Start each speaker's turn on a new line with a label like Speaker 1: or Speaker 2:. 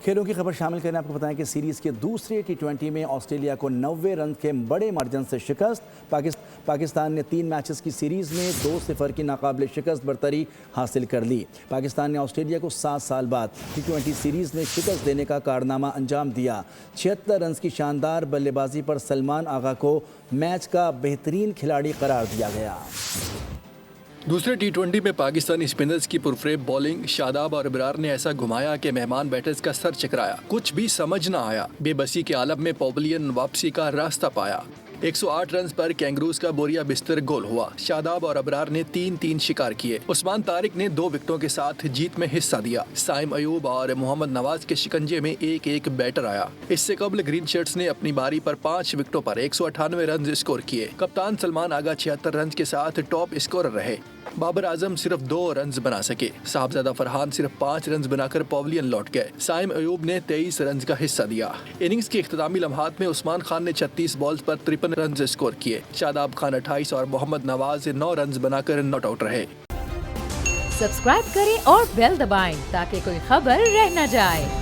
Speaker 1: खेलों की खबर शामिल करने आपको बताएं कि सीरीज़ के दूसरे T20 में ऑस्ट्रेलिया को 90 रन के बड़े मार्जिन से शिकस्त। पाकिस्तान ने 3 मैचेस की सीरीज़ में 2-0 की नाकाबिले शिकस्त बरतरी हासिल कर ली। पाकिस्तान ने ऑस्ट्रेलिया को 7 साल बाद T20 सीरीज़ में शिकस्त देने का कारनामा अंजाम दिया। 76 रन की शानदार बल्लेबाजी पर सलमान आगा को मैच का बेहतरीन खिलाड़ी करार दिया गया।
Speaker 2: दूसरे T20 में पाकिस्तानी स्पिनर्स की पुरफरेब बॉलिंग शादाब और अबरार ने ऐसा घुमाया कि मेहमान बैटर्स का सर चकराया। कुछ भी समझ न आया। बेबसी के आलम में पवेलियन वापसी का रास्ता पाया। 108 रन पर कैंगरूज का बोरिया बिस्तर गोल हुआ। शादाब और अबरार ने 3-3 शिकार किए। उस्मान तारिक ने 2 विकेटों के साथ जीत में हिस्सा दिया। साइम अयूब और मोहम्मद नवाज के शिकंजे में 1-1 बैटर आया। इससे कबल ग्रीन शर्ट्स ने अपनी बारी पर 5 विकेटों पर 198 रन स्कोर किए। कप्तान सलमान आगा 76 रन के साथ टॉप स्कोरर रहे। बाबर आजम सिर्फ 2 रन बना सके। साहबजादा फरहान सिर्फ 5 रन बनाकर पवेलियन लौट गए। साइम अयूब ने 23 रन का हिस्सा दिया। इनिंग्स के इख्तितामी लम्हात में उस्मान खान ने 36 बॉल्स पर 53 रन स्कोर किए। शादाब खान 28 और मोहम्मद नवाज 9 रन बनाकर नॉट आउट रहे।
Speaker 3: सब्सक्राइब करें और बेल दबाएं ताकि कोई खबर रह न जाए।